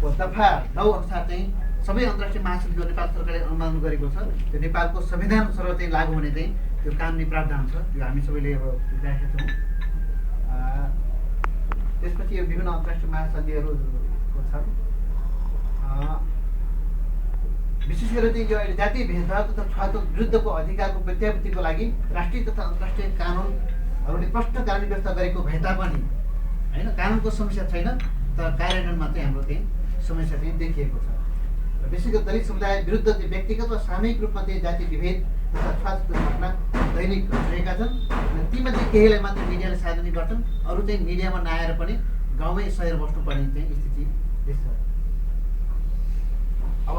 को दफा 9 अनुसार चाहिँ सबै अन्तर्राष्ट्रिय महासन्धिको नेपाल सरकारले अनुमोदन गरेको छ। त्यो नेपालको संविधान अनुसार चाहिँ लागू हुने चाहिँ त्यो कानुनी प्रावधान छ। त्यो हामी सबैले अब राखेका छौँ। त्यसपछि यो विभिन्न अन्तर्राष्ट्रिय महासन्धिहरूको छ। विशेष गरेर चाहिँ यो अहिले जातीय भेदभाव तथा छुवाछुत विरुद्धको अधिकारको प्रत्यावृत्तिको लागि राष्ट्रिय तथा अन्तर्राष्ट्रिय कानुनहरूले स्पष्ट कानुनी व्यवस्था गरेको भए तापनि होइन कानुनको समस्या छैन, तर कार्यान्वयनमा चाहिँ हाम्रो चाहिँ समस्या चाहिँ देखिएको छ। र विशेष गरी दलित समुदाय विरुद्ध चाहिँ व्यक्तिगत वा सामूहिक रूपमा चाहिँ जातीय विभेद तथा छुवाछुतको घटना दैनिक घटिरहेका छन्। तीमध्ये केहीलाई मात्र मिडियाले सार्वजनिक गर्छन्, अरू चाहिँ मिडियामा नआएर पनि गाउँमै सहेर बस्नुपर्ने चाहिँ स्थिति देख्छ। अब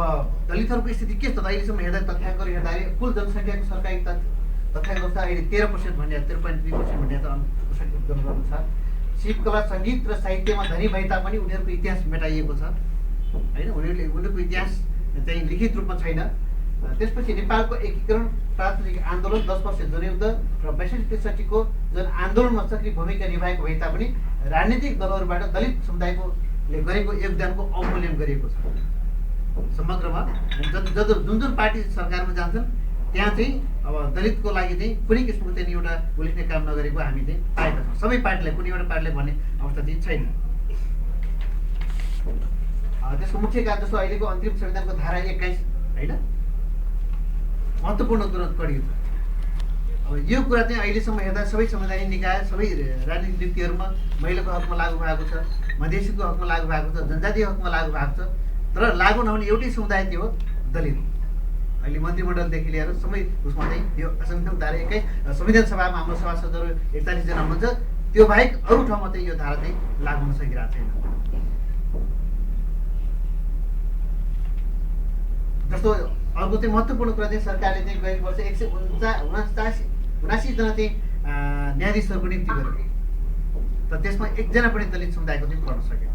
दलितहरूको स्थिति के छ त अहिलेसम्म हेर्दा तथ्याङ्कहरू हेर्दाखेरि कुल जनसङ्ख्याको सरकारी तथ्याङ्क अनुसार अहिले 13% भन्ने 13.3% भन्ने अनुसार शिल्पकला सङ्गीत र साहित्यमा धनी भए तापनि उनीहरूको इतिहास मेटाइएको छ होइन। उनीहरूको इतिहास चाहिँ लिखित रूपमा छैन। त्यसपछि नेपालको एकीकरण प्राथमिक आन्दोलन 10 वर्ष जनयुद्ध र 62-63 को जुन आन्दोलनमा सक्रिय भूमिका निभाएको भए तापनि राजनीतिक दलहरूबाट दलित समुदायकोले गरेको योगदानको अवमूल्यन गरिएको छ। समग्रमा जुन पार्टी सरकारमा जान्छन् त्यहाँ चाहिँ अब दलितको लागि चाहिँ कुनै किसिमको चाहिँ एउटा उल्लेख्ने काम नगरेको हामी चाहिँ पाएका छौँ। सबै पार्टीलाई कुनै एउटा पार्टीले भन्ने अवस्था चाहिँ छैन। त्यसको मुख्य कारण जस्तो अहिलेको अन्तरिम संविधानको धारा 21 होइन महत्त्वपूर्ण कुरा कडियो छ। अब यो कुरा चाहिँ अहिलेसम्म हेर्दा सबै संवैधानिक निकाय सबै राजनीतिक नीतिहरूमा महिलाको हकमा लागू भएको छ, मधेसीको हकमा लागू भएको छ, जनजातीय हकमा लागू भएको छ, तर लागू नहुने एउटै समुदाय त्यो हो दलित। अहिले मन्त्रीमण्डलदेखि लिएर सबै उसमा चाहिँ यो संविधान धारा 21 संविधान सभामा हाम्रो सभासदहरू 41 जना हुनुहुन्छ, त्यो बाहेक अरू ठाउँमा चाहिँ यो धारा चाहिँ लागू हुन सकिरहेको छैन। जस्तो अर्को चाहिँ महत्त्वपूर्ण कुरा चाहिँ सरकारले चाहिँ गएको वर्ष 179 जना चाहिँ न्यायाधीशहरूको नियुक्ति गर्यो, तर त्यसमा एकजना पनि दलित समुदायको चाहिँ पर्न सक्यो।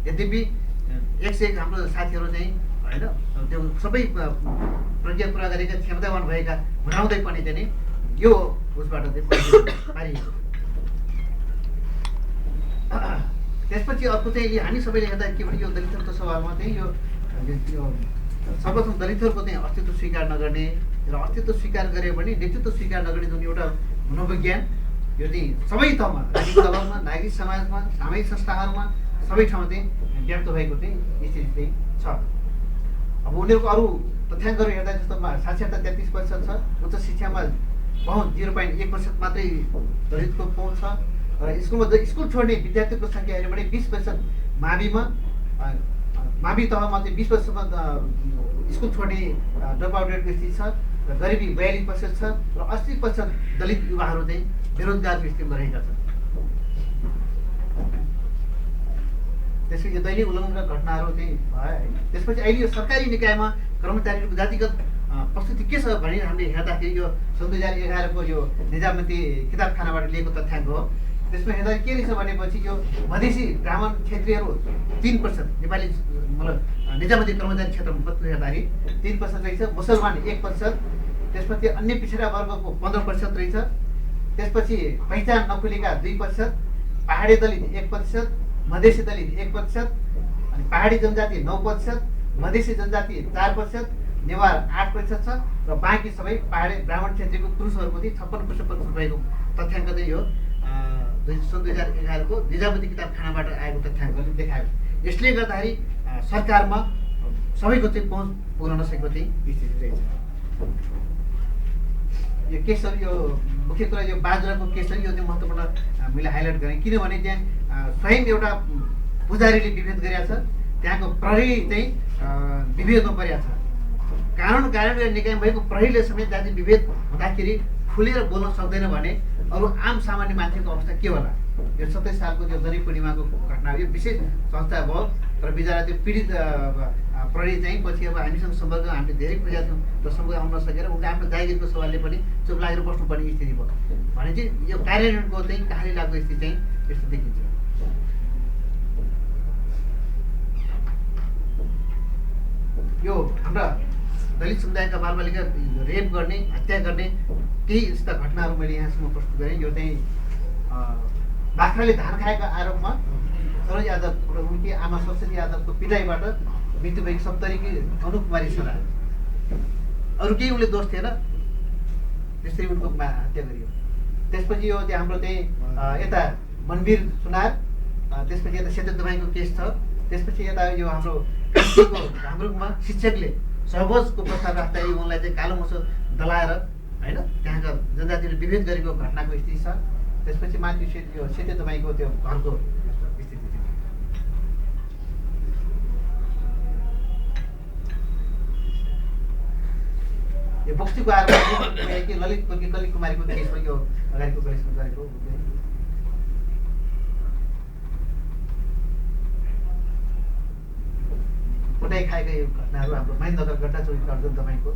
यद्यपि 101 हाम्रो साथीहरू चाहिँ होइन त्यो सबै प्रज्ञा पुरा गरेका क्षमतावान भएका हुनाउँदै पनि चाहिँ यो उसबाट चाहिँ पारिएको। त्यसपछि अर्को चाहिँ हामी सबैले हेर्दा के भने यो दलितहरूको सवालमा चाहिँ यो सर्वप्रथम दलितहरूको चाहिँ अस्तित्व स्वीकार नगर्ने र अस्तित्व स्वीकार गर्यो भने नेतृत्व स्वीकार नगर्ने जुन एउटा मनोविज्ञान यो चाहिँ सबै ठाउँमा राजनीतिक दलमा, नागरिक समाजमा, सामाजिक संस्थाहरूमा सबै ठाउँमा चाहिँ व्यक्त भएको चाहिँ स्थिति चाहिँ छ। अब उनीहरूको अरू तथ्याङ्कहरू हेर्दा जस्तो साक्षरता 33% छ, उच्च शिक्षामा पहुँच 0.1% मात्रै दलितको पहुँच छ र स्कुल छोड्ने विद्यार्थीको सङ्ख्या हेऱ्यो भने 20% मावि तहमा चाहिँ 20% स्कुल छोड्ने ड्रप आउट रेटको स्थिति छ र गरिबी 42% छ र 80% दलित युवाहरू चाहिँ बेरोजगारको स्थितिमा रहेका छन्। त्यसपछि यो दैनिक उल्लङ्घनका घटनाहरू चाहिँ भयो है। त्यसपछि अहिले यो सरकारी निकायमा कर्मचारीहरूको जातिगत प्रस्तुति के छ भने हामीले हेर्दाखेरि यो सन् 2011 को यो निजामती किताबखानाबाट लिएको तथ्याङ्क हो। त्यसमा हेर्दा के रहेछ भनेपछि यो मधेसी ब्राह्मण क्षेत्रीहरू 3%, नेपाली मतलब निजामती कर्मचारी क्षेत्रमा हेर्दाखेरि 3% रहेछ, मुसलमान 1%, त्यसपछि अन्य पिछडा वर्गको 15% रहेछ, त्यसपछि पहिचान नखुलेका 2%, पहाडी दलित 1%, मधेसी दलित 1%, अनि पहाडी जनजाति 9%, मधेसी जनजाति 4%, नेवार 8% छ र बाँकी सबै पहाडी ब्राह्मण क्षेत्रीको पुरुषहरूको चाहिँ 56% भएको तथ्याङ्क चाहिँ यो सन् 2011 को निजामती किताबखानाबाट आएको तथ्याङ्कले देखायो। यसले गर्दाखेरि सरकारमा सबैको चाहिँ पहुँच पुग्न नसकेको चाहिँ स्थिति रहेछ। यो केसहरू यो मुख्य कुरा यो बाजुराको केसहरू यो चाहिँ महत्त्वपूर्ण मैले हाइलाइट गरेँ, किनभने त्यहाँ स्वयं एउटा पुजारीले विभेद गरेका छ, त्यहाँको प्रहरी चाहिँ विभेदमा परेको छ। कानुन कार्यान्वयन निकाय भएको प्रहरीले समेत जाति विभेद हुँदाखेरि खुलेर बोल्न सक्दैन भने अरू आम सामान्य मान्छेको अवस्था के होला। यो 27 सालको त्यो जनैक पूर्णिमाको घटना यो विशेष संस्था भयो, तर बिचरा त्यो पीडित प्रहरी चाहिँ पछि अब हामीसँग सम्पर्क हामीले धेरै खोजेका थियौँ र सम्पर्क आउन नसकेर उनले आफ्नो जागिरको सवालले पनि चुप लागेर बस्नुपर्ने स्थिति भयो भने चाहिँ यो कार्यान्वयनको चाहिँ कहाँले लाग्दो स्थिति चाहिँ यस्तो देखिन्छ। यो हाम्रा दलित समुदायका बालबालिका रेप गर्ने, हत्या गर्ने केही यस्ता घटनाहरू मैले यहाँसम्म प्रस्तुत गरेँ। यो चाहिँ बाख्राले धान खाएको आरोपमा सरोज यादव र उनकी आमा सरस्वती यादवको पिटाइबाट मृत्यु भएको 70 की अनुकुमारी छोरा। अरू केही उनले दोष थिएन, त्यसरी उनको हत्या गरियो। त्यसपछि यो चाहिँ हाम्रो चाहिँ यता मनवीर सुनार, त्यसपछि यता सेतो दमाईको केस छ। त्यसपछि यता यो हाम्रो हाम्रोमा शिक्षकले सहभोजको प्रस्ताव राख्दा उनलाई चाहिँ कालो मोसो दलाएर होइन त्यहाँका जनजातिले विभेद गरेको घटनाको स्थिति छ। त्यसपछि माथि यो सेतो दमाईको त्यो घरको स्थिति थियो। यो बस्तीको आरोप कि ललितपुरकी कली कुमारीको केसमा यो अगाडिको कलेजमा गरेको कुटाइ खाएका यो घटनाहरू हाम्रो महेन्द्रनगर गड्डाचौरीको अर्जुन दमाईको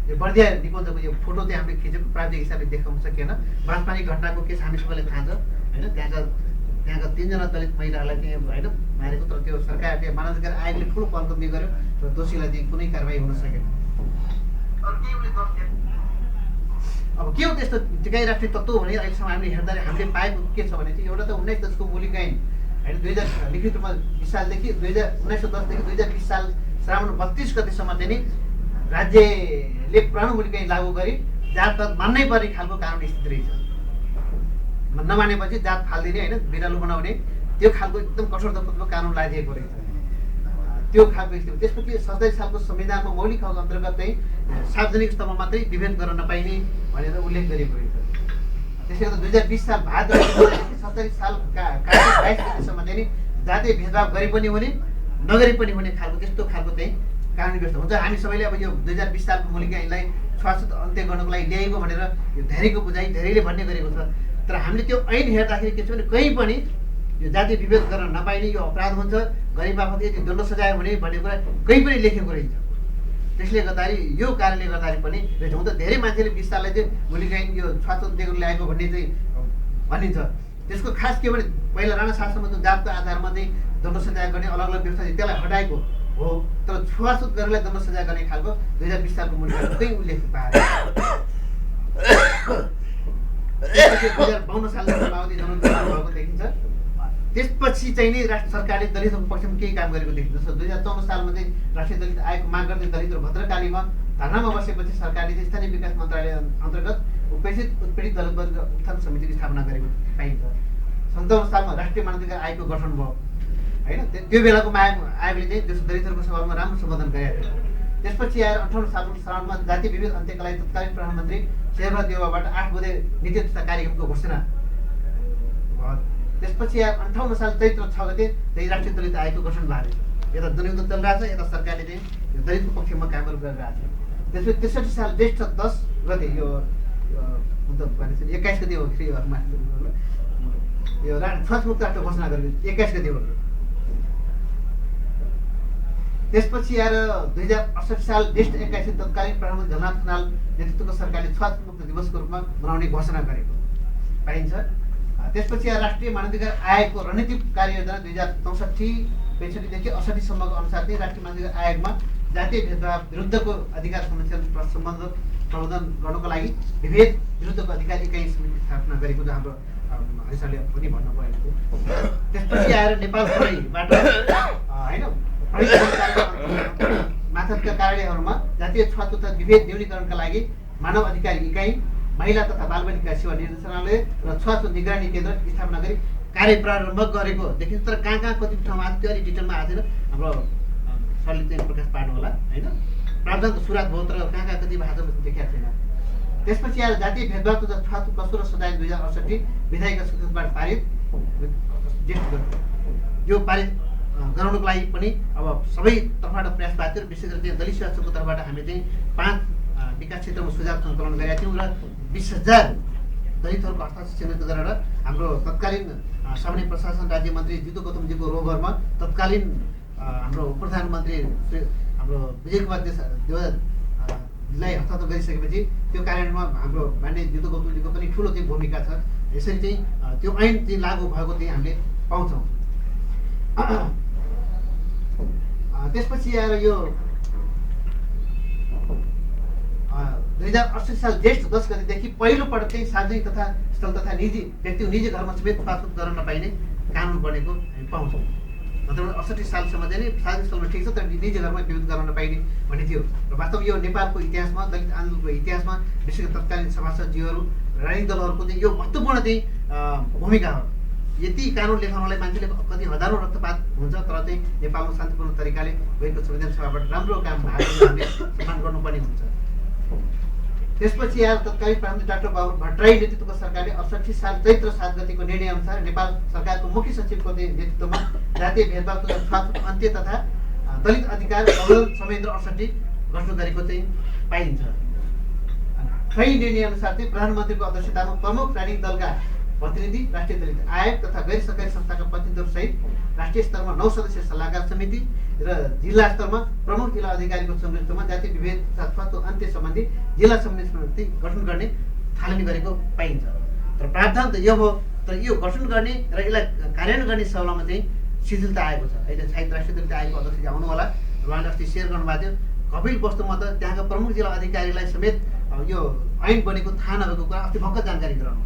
यो बर्दिया निकुञ्जको यो फोटो चाहिँ हामीले खिचेको प्राविधिक हिसाबले देखाउन सकिएन। बाँसपानी घटनाको केस हामी सबैलाई थाहा छ होइन। त्यहाँका 3 जना दलित महिलाहरूलाई चाहिँ होइन मारेको, तर त्यो सरकारले मानवाधिकार आयोगले ठुलो पहलकदमी गर्यो र दोषीलाई चाहिँ कुनै कारवाही हुन सकेन। अब के हो त्यस्तो टिकाइ राष्ट्रिय तत्त्व भने अहिलेसम्म हामीले हेर्दा हामीले पाएको के छ भने चाहिँ एउटा त 19 10को मूलिक ऐन होइन 2000 लिखित रूपमा 20 सालदेखि 1910 देखि 2020 साल श्रावण 32 गतेसम्म चाहिँ नि राज्यले पुरानो मूलिक ऐन लागू गरी जातपात मान्नै पर्ने खालको कानुन स्थिति रहेछ। नमानेपछि जात फालिदिने होइन बिरालो बनाउने त्यो खालको एकदम कठोर तत्त्वको कानुन लागिएको रहेछ। त्यो खालको स्थिति। त्यसपछि 47 सालको संविधानमा मौलिक हक अन्तर्गत चाहिँ सार्वजनिक स्तरमा मात्रै विभेद गर्न नपाइने भनेर उल्लेख गरिएको रहेछ। त्यसै गरी 2020 साल भाद्र 70 सालका 22 गतेसम्म चाहिँ जातीय भेदभाव गरे पनि हुने नगरे पनि हुने खालको त्यस्तो खालको चाहिँ कानुनी व्यवस्था हुन्छ। हामी सबैले अब यो 2020 सालको मौलिक ऐनलाई शाश्वत अन्त्य गर्नको लागि ल्याएको भनेर यो धेरैको बुझाइ धेरैले भन्ने गरेको छ। तर हामीले त्यो ऐन हेर्दाखेरि के छ भने कहीँ पनि यो जातीय विभेद गर्न नपाइने यो अपराध हुन्छ, गरी बापत यति दण्ड सजाय हुने भन्ने कुरा कहीँ पनि लेखेको रहेछ। त्यसले गर्दाखेरि यो कारणले गर्दाखेरि पनि रहेछ। हुन त धेरै मान्छेले 20 साललाई चाहिँ मौलिक ऐन यो शाश्वत अन्त्य गर्न ल्याएको भन्ने चाहिँ भनिन्छ। त्यसको खास के भने पहिला राणा शासनमा जुन जातको आधारमा चाहिँ दण्ड सजाय गर्ने अलग अलग व्यवस्था थियो त्यसलाई हटाएको हो, तर छुवाछुत गर्नेलाई दण्ड सजाय गर्ने खालको 2020 सालको मौलिक ऐन कहीँ उल्लेख पाएको। 2052 सालमा माओवादी जनमुक्ति भएको देखिन्छ। त्यसपछि चाहिँ नि राष्ट्र सरकारले दलितहरूको पक्षमा केही काम गरेको देखिन्छ। 2054 सालमा चाहिँ राष्ट्रिय दलित आयोगको माग गर्दै दलितहरू भद्रकालीमा धरनामा बसेपछि सरकारले चाहिँ स्थानीय विकास मन्त्रालय अन्तर्गत उपेक्षित उत्पीडित दलित उत्थान समितिको स्थापना गरेको पाइन्छ। 57 सालमा राष्ट्रिय मानवाधिकार आयोगको गठन भयो होइन। त्यो बेलाको आयोगले चाहिँ देश दलितहरूको सवालमा राम्रो सम्बोधन गरेको थियो। त्यसपछि आएर 58 सालको श्रावणमा जातीय विभेद अन्त्यका लागि तत्कालीन प्रधानमन्त्री शेरबहादुर देउवाबाट 8 बुँदे नीति तथा कार्यक्रमको घोषणा भयो। त्यसपछि आएर 58 साल चैत्र 6 गते चाहिँ राष्ट्रिय दलित आयोगको गठन भएको छ। यता जनयुद्ध चलिरहेको छ, यता सरकारले चाहिँ दलितको पक्षमा कामहरू गरिरहेको छ। त्यसपछि 63 साल ज्येष्ठ 10 गते यो 21 गते हो यो छुवाछुत राष्ट्र घोषणा गरेको 21 गते हो। त्यसपछि आएर 2068 साल ज्येष्ठ 21 तत्कालीन प्रधानमन्त्री झलनाथ खनाल नेतृत्वको सरकारले छुवाछुत मुक्त दिवसको रूपमा मनाउने घोषणा गरेको पाइन्छ। त्यसपछि आएर राष्ट्रिय मानवाधिकार आयोगको रणनीतिक कार्ययोजना 2064 देखि 68 सम्मको अनुसार चाहिँ राष्ट्रिय मानवाधिकार आयोगमा जातीय भेदभाव विरुद्धको अधिकार समस्या प्रबन्धन गर्नको लागि विभेद विरुद्धको अधिकार इकाइ समिति स्थापना गरेको जो हाम्रो हरिसरले पनि भन्नुभयो। त्यसपछि आएर नेपाल प्रहरीबाट होइन माथका कार्यालयहरूमा जातीय छुवाछुत तथा विभेद न्यूनीकरणका लागि मानव अधिकार इकाइ, महिला तथा बालबालिका सेवा निर्देशनालय र छुवाछुत निगरानी केन्द्र स्थापना गरी कार्य प्रारम्भ गरेको देखिन्छ। तर कहाँ कहाँ कति ठाउँमा आएको त्यो अलिक डिटेलमा आएको छैन, हाम्रो सरले चाहिँ प्रकाश पार्नु होला होइन। प्रावधान त सुरुवात भयो तर कहाँ कहाँ कति भएको देखाएको छैन। त्यसपछि आएर जातीय भेदभाव तथा छुवाछुत कसुर सजाय 2068 विधायिका संसदबाट पारित यो पारित गराउनको लागि पनि अब सबै तर्फबाट प्रयास भएको थियो। विशेष गरी दलित शासकको तर्फबाट हामीले चाहिँ 5 विकास क्षेत्रमा सुझाव सङ्कलन गरेका थियौँ र 20,000 दलितहरूको हस्ताक्षर गरेर हाम्रो तत्कालीन सामान्य प्रशासन राज्य मन्त्री जितु गौतमजीको रोभरमा तत्कालीन हाम्रो प्रधानमन्त्री हाम्रो विजय कुमार देवलाई हस्ताक्षर गरिसकेपछि त्यो कार्यान्वयनमा हाम्रो मान्य जितु गौतमजीको पनि ठुलो चाहिँ भूमिका छ। यसरी चाहिँ त्यो ऐन चाहिँ लागू भएको चाहिँ हामीले पाउँछौँ। त्यसपछि आएर यो 2068 साल ज्येष्ठ 10 गतेदेखि पहिलोपटक चाहिँ सार्वजनिक तथा स्थल तथा निजी व्यक्ति निजी घरमा समेत छुवाछुत गर्न नपाइने कानुन बनेको हामी पाउँछौँ। नत्र 68 सालसम्म चाहिँ सार्वजनिक स्थलमा ठिक छ तर निजी घरमा विरोध गर्न नपाइने भन्ने थियो। र वास्तवमा यो नेपालको इतिहासमा दलित आन्दोलनको इतिहासमा विशेष गरी तत्कालीन सभासदज्यूहरू राजनीतिक दलहरूको चाहिँ यो महत्त्वपूर्ण चाहिँ भूमिका हो। यति कानुन लेखाउनलाई मान्छेले कति हजारौँ रक्तपात हुन्छ तर चाहिँ नेपालमा शान्तिपूर्ण तरिकाले गएको संविधान सभाबाट राम्रो काम भएको हामीले सम्मान गर्नुपर्ने हुन्छ। त्यसपछि यहाँ तत्कालीन प्रधानमन्त्री डाक्टर बाबुराम भट्टराई नेतृत्वको सरकारले 68 साल चैत्र 7 गतिको निर्णय अनुसार नेपाल सरकारको मुख्य सचिवको नेतृत्वमा जातीय भेदभाव तथा छुवाछुत अन्त्य तथा दलित अधिकार आन्दोलन संयन्त्र 68 गठन गरेको चाहिँ पाइन्छ। सही निर्णय अनुसार चाहिँ प्रधानमन्त्रीको अध्यक्षतामा प्रमुख राजनीतिक दलका प्रतिनिधि, राष्ट्रिय दलित आयोग तथा गैर सरकारी संस्थाका प्रतिनिधिहरूसहित राष्ट्रिय स्तरमा 9 सदस्यीय सल्लाहकार समिति र जिल्ला स्तरमा प्रमुख जिल्ला अधिकारीको नेतृत्वमा जातीय विभेद तथा छुवाछुत अन्त्य सम्बन्धी जिल्ला समिति गठन गर्ने थालनी गरेको पाइन्छ। तर प्रावधान त यो हो तर यो गठन गर्ने र यसलाई कार्यान्वयन गर्ने सवालमा चाहिँ शिथिलता आएको छ। अहिले साहित्य राष्ट्रिय दलित आयोगको अध्यक्ष आउनु होला, उहाँले अस्ति सेयर गर्नुभएको थियो। कपिल वस्तुमा त त्यहाँका प्रमुख जिल्ला अधिकारीलाई समेत यो ऐन बनेको थाहा नभएको कुरा अस्ति भर्खर जानकारी गराउनु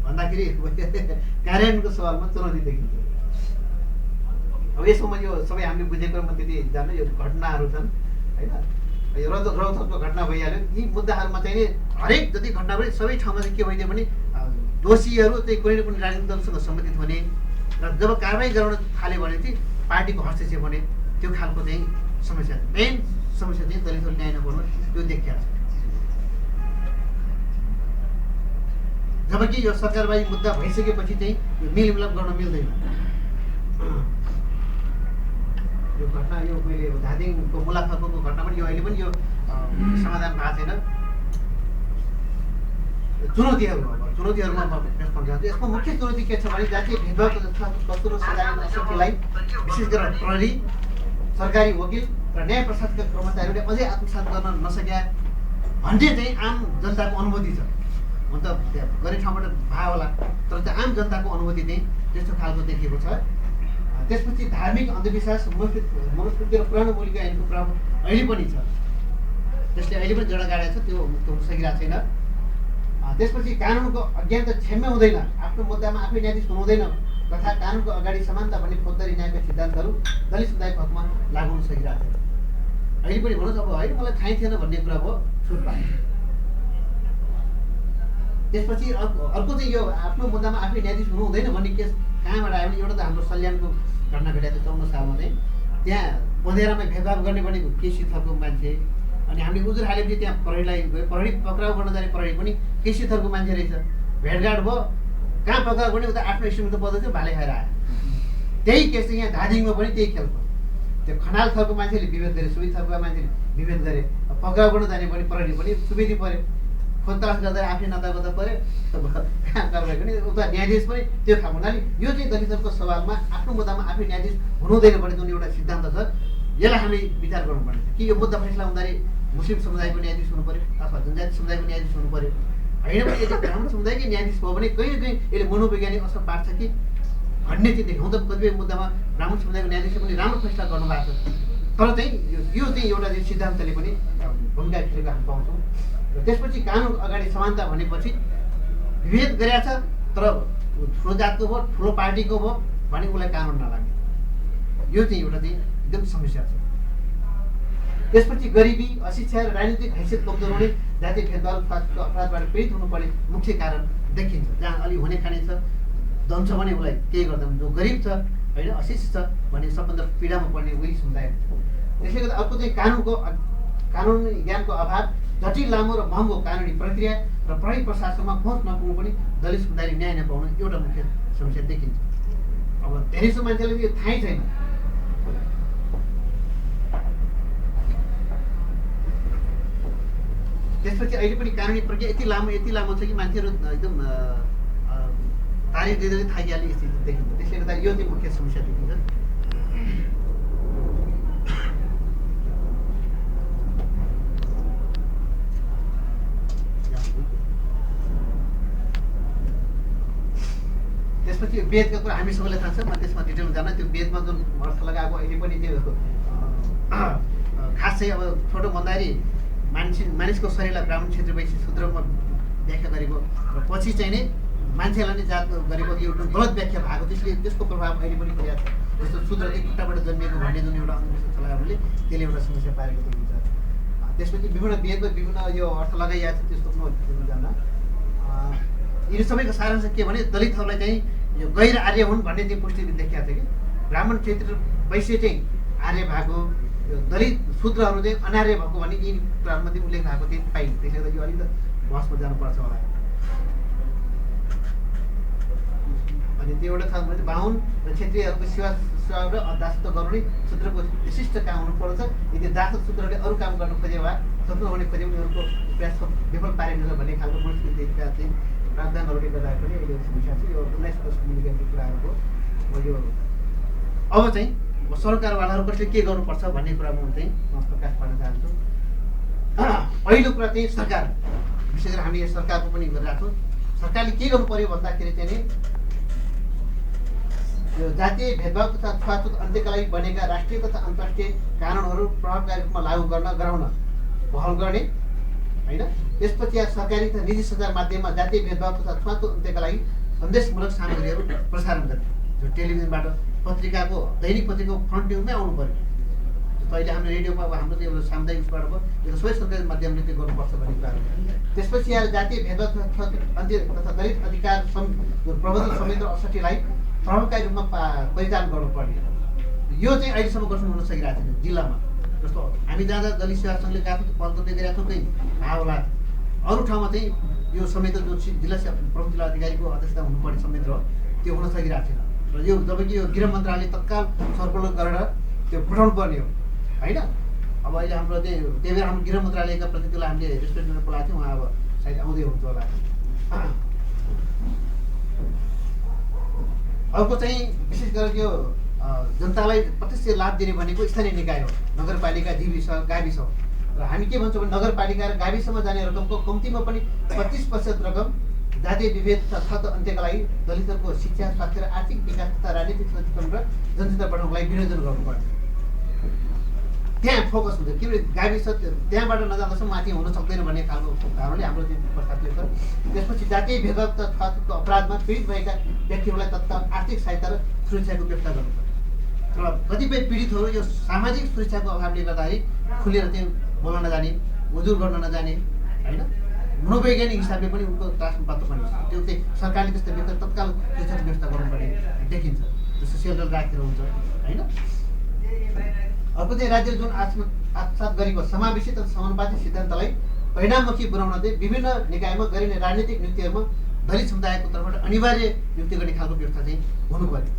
भन्दाखेरि कार्यान्वयनको सवालमा चुनौती देखिन्छ। अब यसमा यो सबै हामीले बुझेको म त्यति जान्न, यो घटनाहरू छन् होइन, यो रौथरको घटना भइहाल्यो। यी मुद्दाहरूमा चाहिँ नि हरेक जति घटना पनि सबै ठाउँमा चाहिँ के भइदियो भने दोषीहरू चाहिँ कुनै न कुनै राजनीतिक दलसँग सम्बन्धित हुने र जब कारवाही गराउन थाल्यो भने चाहिँ पार्टीको हस्तक्षेप हुने त्यो खालको चाहिँ समस्या, मेन समस्या चाहिँ दलितहरू न्याय नपाउनु त्यो देखिया छ। जबकि यो सरकारवाही मुद्दा भइसकेपछि चाहिँ यो मेलमिलाप गर्न मिल्दैन। यो घटना यो मैले धादिङको मुलाफाको घटना पनि यो अहिले पनि यो समाधान भएको छैन। चुनौतीहरूमा प्रश्न जान्छु। यसको मुख्य चुनौती के छ भने जातीय भेदभाव कस्तो सजाय शक्तिलाई विशेष गरेर प्रहरी, सरकारी वकिल र न्याय प्रशासनका कर्मचारीहरूले अझै आत्मसात गर्न नसक्या भन्ने चाहिँ आम जनताको अनुभूति छ। हुन त गरी ठाउँबाट भयो होला तर त्यो आम जनताको अनुभूति चाहिँ त्यस्तो खालको देखिएको छ। त्यसपछि धार्मिक अन्धविश्वास, मनुस्मृति र पुरानो मूल्यको ऐनको प्रभाव अहिले पनि छ, त्यसले अहिले पनि जडा गाडेको छ, त्यो मुक्त हुन सकिरहेको छैन। त्यसपछि कानुनको अज्ञानता क्षम्य हुँदैन, आफ्नो मुद्दामा आफै न्यायाधीश हुनुहुँदैन तथा कानुनको अगाडि समानता भन्ने फौजदारी न्यायका सिद्धान्तहरू दलित समुदायको हकमा लागू हुन सकिरहेको छैन। अहिले पनि भन्नुहोस् अब होइन मलाई थाहै थिएन भन्ने कुरा भयो छुट पायो। त्यसपछि अर्को चाहिँ यो आफ्नो मुद्दामा आफै न्यायाधीश हुनु हुँदैन भन्ने केस कहाँबाट आयो भने एउटा त हाम्रो सल्यानको घटना घटेको थियो 54 सालमा चाहिँ। त्यहाँ पँधेरामा भेदभाव गर्ने भनेको केसी थरको मान्छे, अनि हामीले उजुर हालेपछि त्यहाँ प्रहरीलाई गयो, प्रहरी पक्राउ गर्न जाने प्रहरी पनि केसी थरको मान्छे रहेछ। भेटघाट भयो, कहाँ पक्राउ गर्ने उता आफ्नो स्टेसनको पद भाले खाएर आयो। त्यही केस चाहिँ यहाँ धादिङमा पनि त्यही खेल भयो। त्यो खनाल थरको मान्छेले विभेद गरे, सुबेदी थरको मान्छेले विभेद गरे, पक्राउ गर्न जाने पनि प्रहरी पनि सुवेदी पऱ्यो, खोजतलास गर्दा आफै नतागता पऱ्यो, कहाँ कारवाही गर्ने उता न्यायाधीश पनि त्यो खालको हुनाले यो चाहिँ दलितहरूको सवालमा आफ्नो मुद्दामा आफै न्यायाधीश हुनुहुँदैन भन्ने जुन एउटा सिद्धान्त छ यसलाई हामीले विचार गर्नुपर्ने छ कि यो मुद्दा फैसला हुँदाखेरि मुस्लिम समुदायको न्यायाधीश हुनु पऱ्यो अथवा जनजाति समुदायको न्यायाधीश हुनु पऱ्यो, होइन भने यदि ब्राह्मण समुदायकै न्यायाधीश भयो भने कहीँ न कहीँ यसले मनोवैज्ञानिक असर पार्छ कि भन्ने चाहिँ देख्यौँ। त कतिपय मुद्दामा ब्राह्मण समुदायको न्यायाधीशले पनि राम्रो फैसला गर्नुभएको छ, तर चाहिँ यो चाहिँ एउटा चाहिँ सिद्धान्तले पनि भूमिका खेलेको हामी पाउँछौँ। र त्यसपछि कानुन अगाडि समानता भनेपछि विभेद गरेका छ तर ठुलो जातको भयो, ठुलो पार्टीको भयो भने उसलाई कानुन नलाग्ने, यो चाहिँ एउटा चाहिँ एकदम समस्या छ। त्यसपछि गरिबी, अशिक्षा र राजनीतिक हैसियत कमजोर हुने, जातीय भेदभाव अपराधबाट पीडित हुनुपर्ने मुख्य कारण देखिन्छ। जहाँ अलि हुने खाने छ, धन छ भने उसलाई केही गर्दैन, जो गरिब छ होइन अशिक्षित छ भने सबभन्दा पीडामा पर्ने उही समुदाय हुन्छ। त्यसले गर्दा अर्को चाहिँ कानुनी ज्ञानको अभाव, जटिल लामो र महँगो कानुनी प्रक्रिया र प्रहरी प्रशासनमा पहुँच नपुग्नु पनि दलित समुदायले न्याय नपाउनु एउटा मुख्य समस्या देखिन्छ। अब धेरैसो मान्छेलाई यो थाहै छैन। त्यसपछि अहिले पनि कानुनी प्रक्रिया यति लामो छ कि मान्छेहरू एकदम तारिख दिँदै थाकिहाल्ने स्थिति देखिन्छ। त्यसले गर्दा यो चाहिँ मुख्य समस्या देखिन्छ। त्यसपछि वेदको कुरा हामी सबैलाई थाहा छ, म त्यसमा डिटेलमा जान्न। त्यो वेदमा जुन अर्थ लगाएको अहिले पनि त्यो खास चाहिँ अब छोटो भन्दाखेरि मानिसको शरीरलाई ब्राह्मण क्षेत्र वैश्य शूद्रमा व्याख्या गरेको र पछि चाहिँ नै मान्छेलाई नै जात गरेको एउटा गलत व्याख्या भएको त्यसले त्यसको प्रभाव अहिले पनि परेको छ। जस्तो शूद्र चाहिँ खुट्टाबाट जन्मिएको भन्ने जुन एउटा अंश चलाहरूले त्यसले एउटा समस्या पारेको देखिन्छ। त्यसपछि विभिन्न वेदको विभिन्न यो अर्थ लगाइएको छ, त्यसको म जान्न। यिनी सबैको सारांश के भने दलितहरूलाई चाहिँ यो गैर आर्य हुन् भन्ने चाहिँ पुष्टि देखिएको छ कि ब्राह्मण क्षेत्र वैश्य चाहिँ आर्य भएको, यो दलित शूद्रहरू चाहिँ अनार्य भएको भन्ने यी कुराहरूमा चाहिँ उल्लेख भएको चाहिँ पाइन्छ। त्यसले गर्दा यो अलिकति बहसमा जानुपर्छ होला। अनि त्यो एउटा छ भने बाहुन र क्षेत्रीहरूको सेवा र दासत्व गर्नु नै शूद्रको विशिष्ट काम हुनुपर्छ। यदि दास शूद्रले अरू काम गर्नु खोजे वा स्वतन्त्र हुने खोजे उनीहरूको प्रयास विफल पारिन्छ भन्ने खालको मनुष्यका चाहिँ प्रावधानहरूले गर्दा पनि अहिले समस्या छ। यो 19 दशक मुनिको कुराहरूको यो अब चाहिँ सरकारवालाहरू कसले के गर्नुपर्छ भन्ने कुरामा चाहिँ म प्रकाश पार्न चाहन्छु। पहिलो कुरा चाहिँ सरकार, विशेष गरी हामी सरकारको पनि गरिरहेको छौँ। सरकारले के गर्नु पर्यो भन्दाखेरि चाहिँ नि यो जातीय भेदभाव तथा छुवाछुत अन्त्यका लागि बनेका राष्ट्रिय तथा अन्तर्राष्ट्रिय कानुनहरू प्रभावकारी रूपमा लागू गराउन पहल गर्ने होइन। त्यसपछि सरकारी तथा निजी सञ्चार माध्यममा जातीय भेदभाव तथा छुवाछुत अन्त्यका लागि सन्देशमूलक सामग्रीहरू प्रसारण गर्ने। जो टेलिभिजनबाट पत्रिकाको दैनिक पत्रिकाको फ्रन्ट न्युजमै आउनु पर्यो। अहिले हाम्रो रेडियोमा अब हाम्रो त्यो सामुदायिक उसबाट भयो, यो सबै सरकारी माध्यमले त्यो गर्नुपर्छ भन्ने कुराहरू। त्यसपछि जातीय भेदभाव तथा अन्त्य तथा दलित अधिकार प्रबन्धन समिति 68लाई प्रभावकारी रूपमा परिचालन गर्नुपर्ने। यो चाहिँ अहिलेसम्म गर्नु हुन सकिरहेको छैन जिल्लामा। जस्तो हामी जाँदा दलित सेवा सङ्घले गएको थियो, पहल गर्दै गरेका छौँ, कहीँ थाहा होला। अरू ठाउँमा चाहिँ यो समिति जो जिल्ला प्रमुख जिल्ला अधिकारीको अध्यक्षता हुनुपर्ने समिति हो, त्यो हुन सकिरहेको छैन। र यो जबकि यो गृह मन्त्रालयले तत्काल सर्कुलर गरेर त्यो पठाउनु पर्ने हो होइन। अब अहिले हाम्रो त्यही भएर हाम्रो गृह मन्त्रालयका प्रतिनिधिलाई हामीले रेस्पेक्ट गरेर बोलाएको थियौँ, उहाँ अब सायद आउँदै हुन्छ होला। अर्को चाहिँ विशेष गरेर यो जनतालाई प्रत्यक्ष लाभ दिने भनेको स्थानीय निकाय हो, नगरपालिका, जीविस, गाविस हो। र हामी के भन्छौँ भने नगरपालिका र गाविसमा जाने रकमको कम्तीमा पनि 25% रकम जातीय विभेद तथा अन्त्यका लागि दलितहरूको शिक्षा, स्वास्थ्य र आर्थिक विकास तथा राजनीतिक सचेतन र जनचेतना बढाउनको लागि विनियोजन गर्नुपर्छ। त्यहाँ फोकस हुन्छ, किनभने गाविस त्यहाँबाट नजाँदासम्म माथि हुन सक्दैन भन्ने खालको कारणले हाम्रो चाहिँ प्रस्ताव छ। त्यसपछि जातीय भेदभाव तथा अपराधमा पीडित भएका व्यक्तिहरूलाई तत्काल आर्थिक सहायता र सुरक्षाको व्यवस्था गर्नुपर्छ। र कतिपय पीडितहरू यो सामाजिक सुरक्षाको अभावले गर्दाखेरि खुलेर चाहिँ बोल्न नजाने, उजुर गर्न नजाने होइन, मनोवैज्ञानिक हिसाबले पनि उनको त्रासमा पात्र पनि हुन्छ। त्यो चाहिँ सरकारले त्यस्तो व्यवस्था तत्काल सुरक्षाको व्यवस्था गर्नुपर्ने देखिन्छ। जस्तो सेलर राखेर हुन्छ होइन। अर्को चाहिँ राज्यले जुन आत्मसात गरेको समावेशी तथा समानुपातिक सिद्धान्तलाई परिणाममुखी बनाउन चाहिँ विभिन्न निकायमा गरिने राजनीतिक नियुक्तिहरूमा दलित समुदायको तर्फबाट अनिवार्य नियुक्ति गर्ने खालको व्यवस्था चाहिँ हुनु पर्यो।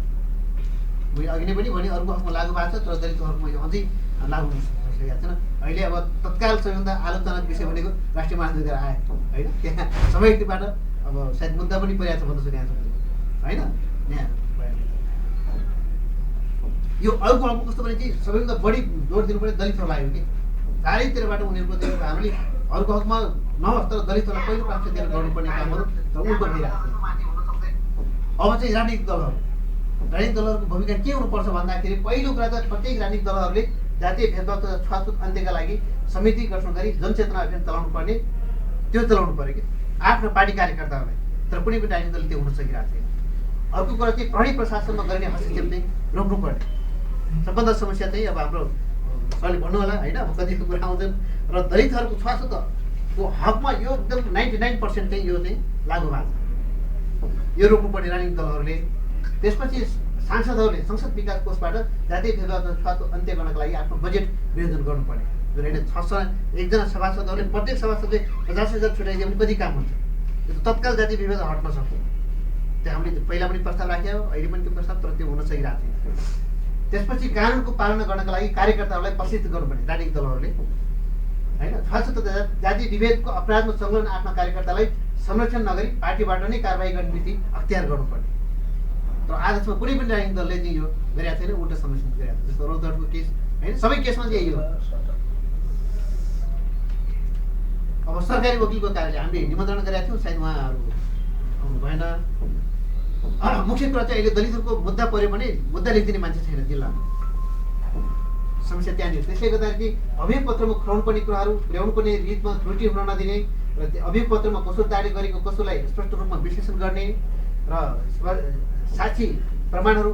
मैले अघि नै पनि भने अरूको हकमा लागू भएको छ, तर दलितहरूमा यो अझै लागू हुन सकेको छैन। अहिले अब तत्काल सबैभन्दा आलोचनाको विषय भनेको राष्ट्रिय महाधिकार आयो होइन। त्यहाँ सबैबाट अब सायद मुद्दा पनि परिरहेको छ भन्न सकिएको छ होइन। यहाँ यो अर्को कस्तो भने चाहिँ सबैभन्दा बढी जोड दिनुपर्ने दलितहरूलाई हो कि चारैतिरबाट उनीहरूको चाहिँ हामीले अरूको हकमा नहोस् तर दलितहरूलाई पहिलो प्राथमिकता दिएर गर्नुपर्ने कामहरू र उल्टो भइरहेको छ। अब चाहिँ राजनीतिक दलहरूको भूमिका के हुनुपर्छ भन्दाखेरि पहिलो कुरा त प्रत्येक राजनीतिक दलहरूले जातीय भेदभाव तथा छुवाछुत अन्त्यका लागि समिति गठन गरी जनचेतना अभियान चलाउनु पर्ने, त्यो चलाउनु पर्यो कि आफ्नो पार्टी कार्यकर्ताहरूलाई। तर कुनै पनि राजनीतिक दलले त्यो हुन सकिरहेको छैन। अर्को कुरा चाहिँ प्रहरी प्रशासनमा गर्ने हस्तक्षेप चाहिँ रोक्नु पर्ने। सबभन्दा समस्या चाहिँ अब हाम्रो सरले भन्नु होला होइन, अब कतिको कुरा आउँछन् र दलितहरूको छुवाछुतको हकमा यो एकदम 99% चाहिँ यो चाहिँ लागू भएको छ। यो रोक्नुपर्ने राजनीतिक दलहरूले। त्यसपछि सांसदहरूले संसद विकास कोषबाट जातीय भेदभाव तथा छुवाछुत अन्त्य गर्नका लागि आफ्नो बजेट विनियोजन गर्नुपर्ने। जुन होइन 6 एकजना सभासदहरूले प्रत्येक सभासदले 50,000 छुट्याइदिए पनि कति काम हुन्छ। त्यो तत्काल जातीय विभेद हट्न सक्छ। त्यो हामीले पहिला पनि प्रस्ताव राख्यो, अहिले पनि त्यो प्रस्ताव, तर त्यो हुन सकिरहेको छैन। त्यसपछि कानुनको पालना गर्नका लागि कार्यकर्ताहरूलाई प्रशिक्षित गर्नुपर्ने राजनीतिक दलहरूले होइन। छुवाछुत जातीय विभेदको अपराधमा संलग्न आफ्ना कार्यकर्तालाई संरक्षण नगरी पार्टीबाट नै कारबाही गर्ने नीति अख्तियार गर्नुपर्ने। तर आजसम्म कुनै पनि राजनीतिक दलले चाहिँ यो गरेको छैन, उल्टा संरक्षण गरेको छ। जस्तो रौतहटको केस होइन, सबै केसमा चाहिँ यही हो। अब सरकारी वकिलको कार्यालय हामीले निमन्त्रण गरेका थियौँ, सायद उहाँहरू आउनु भएन। मुख्य कुरा चाहिँ अहिले दलितहरूको मुद्दा पऱ्यो भने मुद्दा लेखिदिने मान्छे छैन जिल्लामा। समस्या त्यहाँनिर। त्यसले गर्दाखेरि अभियोग पत्रमा खुलाउनु पर्ने कुराहरू, ल्याउनु पर्ने रीतमा त्रुटि हुन नदिने र त्यो अभियोग पत्रमा कसो दावी गरेको कसोलाई स्पष्ट रूपमा विश्लेषण गर्ने र साक्षी प्रमाणहरू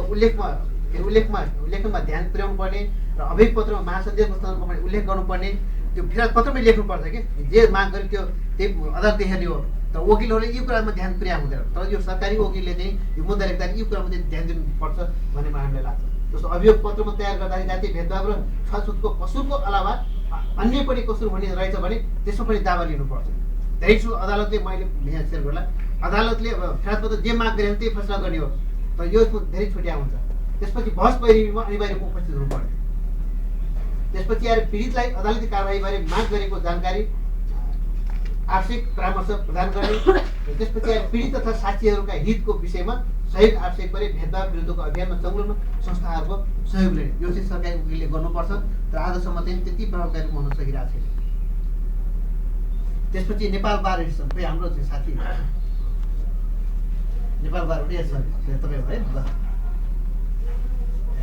उल्लेखनमा ध्यान पुर्याउनु पर्ने र अभियोग पत्रमा महासन्देशको सन्दर्भमा पनि उल्लेख गर्नुपर्ने, त्यो फिर्याद पत्रमै लेख्नुपर्छ कि जे माग गर्यो त्यो त्यही अदालतले हेर्ने हो। तर वकिलहरूले यी कुरामा ध्यान पुर्याए हुँदैन। तर यो सरकारी वकिलले चाहिँ यो मुद्दा लेख्दाखेरि यी कुरामा चाहिँ ध्यान दिनुपर्छ भन्ने हामीलाई लाग्छ। जस्तो अभियोग पत्रमा तयार गर्दाखेरि जातीय भेदभाव र छुवाछुतको कसुरको अलावा अन्य पनि कसुर हुने रहेछ भने त्यसमा पनि दावा लिनुपर्छ। धेरैजसो अदालतले, मैले यहाँ सेयर गर्ला, अदालतले अब फिर्याद पत्र जे माग गरे त्यही फैसला गर्ने हो। तर यो धेरै छुट्या हुन्छ। त्यसपछि बहस पहिरीमा अनिवार्य रूपमा उपस्थित हुनुपर्ने। त्यसपछि आएर पीडितलाई अदालती कारबाहीबारे माग गरेको जानकारी, आवश्यक परामर्श प्रदान गर्ने। त्यसपछि आएर पीडित तथा साक्षीहरूका हितको विषयमा सहयोग आवश्यक परे भेदभाव विरुद्धको अभियानमा संलग्न संस्थाहरूको सहयोग लिने। यो चाहिँ सरकारी वकिलले गर्नुपर्छ। तर आजसम्म चाहिँ त्यति प्रभावकारी रूपमा हुन सकिरहेको छैन। त्यसपछि नेपाल बार एसोसिएसन, खोइ हाम्रो चाहिँ साथी नेपाल बार एसोसिएसन तपाईँ है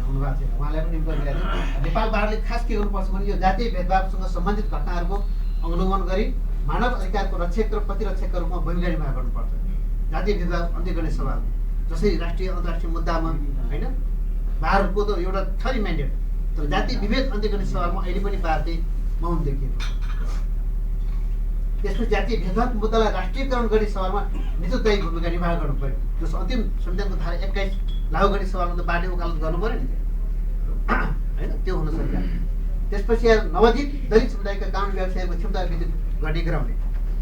हुनुभएको छैन, उहाँलाई पनि गरिरहेको। नेपाल बारले खास के गर्नुपर्छ भने यो जातीय भेदभावसँग सम्बन्धित घटनाहरूको अवलोकन गरी मानव अधिकारको रक्षक र प्रतिरक्षकको रूपमा भूमिका निर्वाह गर्नुपर्छ। जातीय भेदभाव अन्त्य गर्ने सवाल जसरी राष्ट्रिय अन्तर्राष्ट्रिय मुद्दामा होइन, बारको त एउटा छ नि म्यान्डेट। तर जातीय विभेद अन्त्य गर्ने सवालमा अहिले पनि बार चाहिँ मौन देखिएको। त्यसपछि जातीय भेदभाव मुद्दालाई राष्ट्रियकरण गर्ने सवालमा नेतृत्वदायी भूमिका निर्वाह गर्नु पर्यो। जस्तो अन्तिम संविधानको धारा 21 लागू गर्ने सवालमा त बारले वकालत गर्नु पर्यो नि होइन, त्यो हुन सक्छ। त्यसपछि नवोदित दलित समुदायका कानुन व्यवसायहरूको क्षमता विद्युत गर्ने गराउने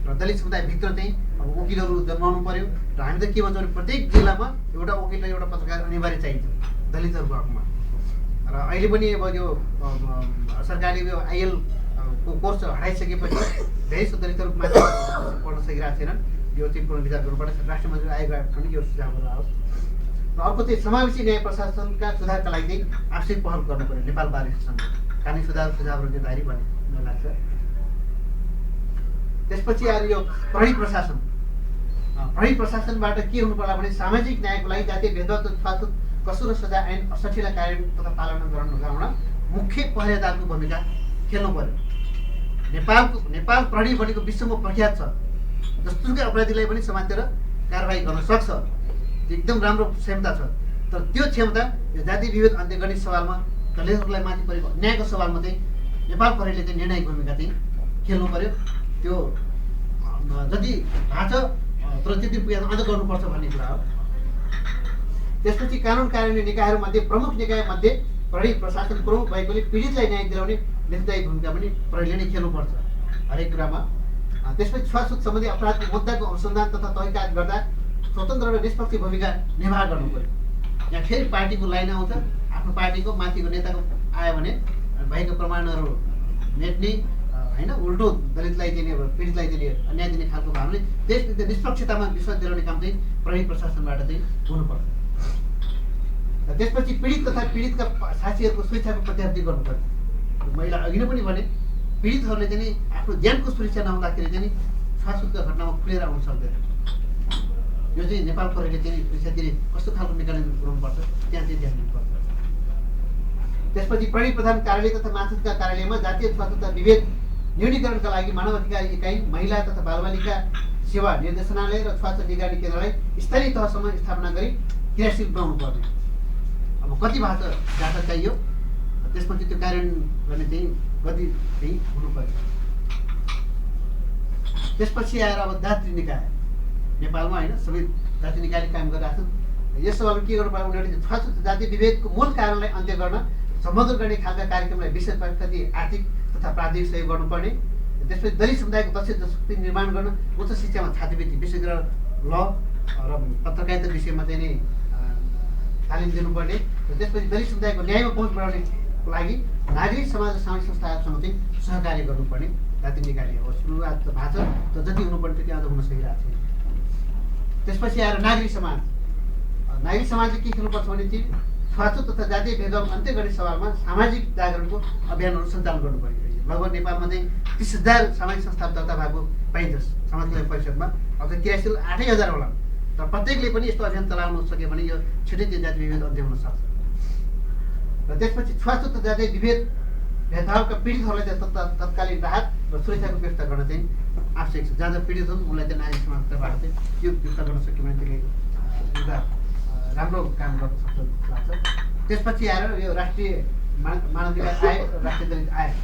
र दलित समुदायभित्र चाहिँ अब वकिलहरू जन्माउनु पर्यो। र हामी त के भन्छौँ भने प्रत्येक जिल्लामा एउटा वकिल र एउटा पत्रकार अनिवार्य चाहिन्छ दलितहरूको हकमा। र अहिले पनि अब यो सरकारले यो आइएल को कोर्स हटाइसकेपछि धेरै दलितहरू माथि पढ्न सकिरहेको छैनन्। यो चाहिँ पुनः विचार गर्नुपर्छ। राष्ट्रिय मन्त्री आयोगबाट पनि यो सुझाव गरेर आओस्। र अर्को चाहिँ समावेशी न्याय प्रशासनका सुधारका लागि चाहिँ आवश्यक पहल गर्नु पर्यो। नेपाल बार एसोसिएसनले कानुनी सुझावहरू निर्धारी भन्ने मलाई लाग्छ। त्यसपछि आएर यो प्रहरी प्रशासन, प्रहरी प्रशासनबाट के हुनु पर्ला भने सामाजिक न्यायको लागि जातीय भेदभाव छुवाछुत कसुर र सजाय ऐन 68 लाई कार्यान्वयन तथा पालना गराउन मुख्य पहरेदारको भूमिका खेल्नु पर्यो। नेपाल प्रहरी भनेको विश्वमा प्रख्यात छ। जस्तोसुकै अपराधीलाई पनि समातेर कारबाही गर्न सक्छ, एकदम राम्रो क्षमता छ। तर त्यो क्षमता यो जातीय विभेद अन्त्य गर्ने सवालमा, दलितहरूलाई माथि परेको अन्यायको सवालमा चाहिँ नेपाल प्रहरीले चाहिँ निर्णायक भूमिका चाहिँ खेल्नु पर्यो। त्यो जति भएको छ तर त्यति पुगेर अझ गर्नुपर्छ भन्ने कुरा हो। त्यसपछि कानुन कार्यान्वयन निकायहरूमध्ये प्रमुख निकायमध्ये प्रहरी प्रशासन प्रमुख भएकोले पीडितलाई न्याय दिलाउने नेतृत्वदायी भूमिका पनि प्रहरीले नै खेल्नुपर्छ हरेक कुरामा। त्यसपछि छुवाछुत सम्बन्धी अपराधको मुद्दाको अनुसन्धान तथा तहकिकात गर्दा स्वतन्त्र र निष्पक्ष भूमिका निर्वाह गर्नु पर्यो। यहाँ फेरि पार्टीको लाइन आउँछ, आफ्नो पार्टीको माथिको नेताको आयो भने भएको प्रमाणहरू मेट्ने होइन, उल्टो दलितलाई दिने पीडितलाई दिने अन्याय दिने खालको भावले त्यस निष्पक्षतामा विश्वास दिलाउने काम चाहिँ प्रहरी प्रशासनबाट चाहिँ हुनुपर्छ। त्यसपछि पीडित तथा पीडितका साक्षीहरूको सुरक्षाको प्रत्याभूति गर्नु पर्यो। मैले अघि नै पनि भने पीडितहरूले चाहिँ आफ्नो ज्यानको सुरक्षा नहुँदाखेरि चाहिँ छुवाछुतका घटनामा खुलेर आउन सक्दैन। यो चाहिँ नेपाल प्रहरीले चाहिँ सुरक्षा दिने कस्तो खालको मेकानिजम बनाउनुपर्छ त्यहाँ चाहिँ ध्यान दिनुपर्छ। त्यसपछि प्रहरी प्रधान कार्यालय तथा मातृका कार्यालयमा जातीय छुवाछुत विभेद न्यूनीकरणका लागि मानव अधिकार इकाइ, महिला तथा बालबालिका सेवा निर्देशनालय र छुवाछुत निगरानी केन्द्रलाई स्थानीय तहसम्म स्थापना गरी क्रियाशील बनाउनु पर्ने। अब कति भाषा डाटा चाहियो, त्यसपछि त्यो कार्यान्वयन गर्ने चाहिँ गति चाहिँ हुनु पर्यो। त्यसपछि आएर अब जाति निकाय नेपालमा होइन सबै जाति निकायले काम गरिरहेको छ। यस सवालमा के गर्नु पर्यो, उनीहरूले छुवाछुत जाति विभेदको मूल कारणलाई अन्त्य गर्न सम्बोधन गर्ने खालका कार्यक्रमलाई विशेष कति आर्थिक तथा प्राविधिक सहयोग गर्नुपर्ने। त्यसपछि दलित समुदायको दक्ष शक्ति निर्माण गर्न उच्च शिक्षामा छात्रवृत्ति विशेष गरेर ल र पत्रकारिता विषयमा चाहिँ नै तालिम दिनुपर्ने। त्यसपछि दलित समुदायको न्यायमा पहुँच बढाउनेको लागि नागरिक समाज र सामाजिक संस्थाहरूसँग चाहिँ सहकार्य गर्नुपर्ने। जाति निकायले अब सुरुवात त भएको छ, तर जति हुनुपर्ने त्यति अझ हुन सकिरहेको छैन। त्यसपछि आएर नागरिक समाजले के खेल्नुपर्छ भने चाहिँ छुवाछुत तथा जातीय भेदभाव अन्त्य गर्ने सवालमा सामाजिक जागरणको अभियानहरू सञ्चालन गर्नु पर्यो। लगभग नेपालमा चाहिँ 30,000 सामाजिक संस्थाहरू दर्ता भएको पाइन्छ समाज कल्याण परिषदमा। अब चाहिँ क्रियाशील 8,000 होला। तर प्रत्येकले पनि यस्तो अभियान चलाउन सक्यो भने यो छिटै त्यो जाति विभेद अन्त्य हुन सक्छ। र त्यसपछि छुवाछुत जातीय विभेद भेदभावका पीडितहरूलाई चाहिँ तत्कालीन राहत र सुरक्षाको व्यवस्था गर्न चाहिँ आवश्यक छ। जहाँ जहाँ पीडित हुन् उनलाई चाहिँ नागरिक समाजबाट चाहिँ त्यो व्यवस्था गर्न सक्यो भने त्यसले एउटा राम्रो काम गर्न सक्छ जस्तो लाग्छ। त्यसपछि आएर यो राष्ट्रिय मानवाधिकार आयोग र राष्ट्रिय दलित आयोग,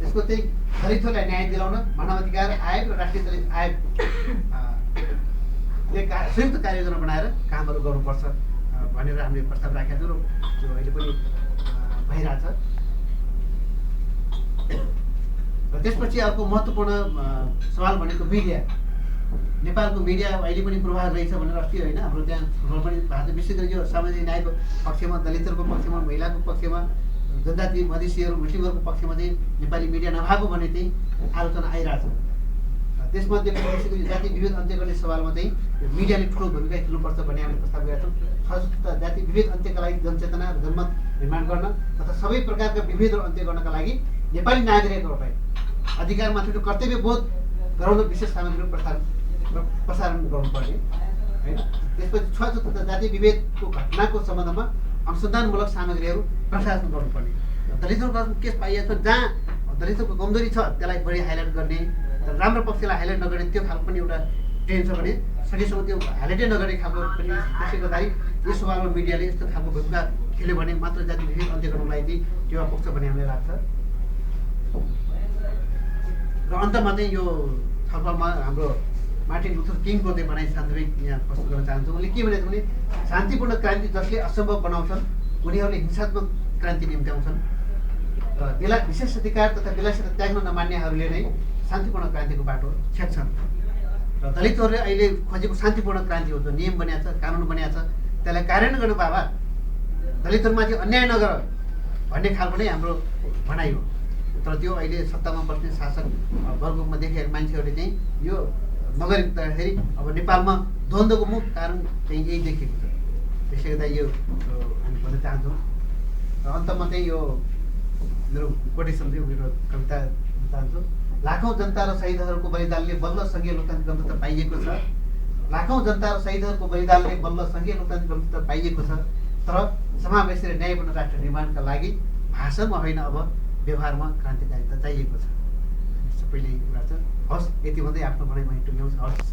यसको चाहिँ दलितहरूलाई न्याय दिलाउन मानवाधिकार आयोग र राष्ट्रिय दलित आयोगले संयुक्त कार्ययोजना बनाएर कामहरू गर्नुपर्छ भनेर हामीले प्रस्ताव राखेका छौँ र त्यो अहिले पनि भइरहेछ। र त्यसपछि अर्को महत्त्वपूर्ण सवाल भनेको मिडिया। नेपालको मिडिया अहिले पनि प्रभाव रहेछ भनेर अस्ति होइन हाम्रो त्यहाँ छलफल पनि भएको छ। विशेष गरी यो सामाजिक न्यायको पक्षमा, दलितहरूको पक्षमा, महिलाको पक्षमा, जनजाति मधेसीहरू मुस्लिमहरूको पक्षमा चाहिँ नेपाली मिडिया नभएको भने चाहिँ आलोचना आइरहेछ। त्यसमध्ये विशेष गरी जाति विभेद अन्त्य गर्ने सवालमा चाहिँ मिडियाले ठुलो भूमिका खेल्नुपर्छ भन्ने हामीले प्रस्ताव गरेका छौँ। छुवाछुत जाति विभेद अन्त्यका लागि जनचेतना र जनमत निर्माण गर्न तथा सबै प्रकारका विभेदहरू अन्त्य गर्नका लागि नेपाली नागरिकहरूलाई अधिकारमाथिको कर्तव्यबोध गराउन विशेष सामग्रीहरू प्रसारण गर्नुपर्ने होइन। त्यसपछि छुवाछुत तथा जाति विभेदको घटनाको सम्बन्धमा अनुसन्धानमूलक सामग्रीहरू प्रसारण गर्नुपर्ने। दलितहरूको केस पाइएको छ जहाँ दलितहरूको कमजोरी छ त्यसलाई बढी हाइलाइट गर्ने, राम्रो पक्षलाई हाइलाइट नगर्ने त्यो खालको पनि एउटा ट्रेन्ड छ भने सकेसम्म त्यो हाइलाइटै नगर्ने खालको पनि। त्यसले गर्दाखेरि यो सवालमा मिडियाले यस्तो खालको भूमिका खेल्यो भने मात्र जाति विभेद अन्त्य गर्नलाई चाहिँ टेवा पुग्छ भन्ने हामीलाई लाग्छ। र अन्तमा चाहिँ यो छलफलमा हाम्रो मार्टिन लुथर किङको चाहिँ भनाइ सान्दर्भिक यहाँ प्रस्तुत गर्न चाहन्छु। उनले के भनेको भने शान्तिपूर्ण क्रान्ति जसले असम्भव बनाउँछन् उनीहरूले हिंसात्मक क्रान्ति निम्त्याउँछन् र विशेष अधिकार तथा विलासिता त्याग्न नमान्नेहरूले नै शान्तिपूर्ण क्रान्तिको बाटो छेक्छन्। र दलितहरूले अहिले खोजेको शान्तिपूर्ण क्रान्ति हो, जो नियम बनिएको छ, कानुन बनिएको छ, त्यसलाई कार्यान्वयन गर्नु बाबा दलितहरूमाथि अन्याय नगर भन्ने खालको नै हाम्रो भनाइ हो। तर त्यो अहिले सत्तामा बस्ने शासक वर्गमा देखेका मान्छेहरूले चाहिँ यो नगरिँदाखेरि अब नेपालमा द्वन्द्वको मुख्य कारण चाहिँ यही देखिएको छ। त्यसले गर्दा यो हामी भन्न चाहन्छौँ। र अन्तमा चाहिँ यो मेरो कोटेसन चाहिँ मेरो कविता चाहन्छु। लाखौँ जनता र शहीदहरूको बलिदानले बल्ल सङ्घीय लोकतान्त्रिक गणतन्त्र पाइएको छ। लाखौँ जनता र शहीदहरूको बलिदानले बल्ल सङ्घीय लोकतान्त्रिक गणतन्त्र पाइएको छ। तर समावेशी र न्यायपूर्ण राष्ट्र निर्माणका लागि भाषामा होइन अब व्यवहारमा क्रान्तिकारिता चाहिएको छ। सबैले कुरा छ। हवस्, यति भन्दै आफ्नो भनाइ म टुङ्ग्याउँछु। हवस्।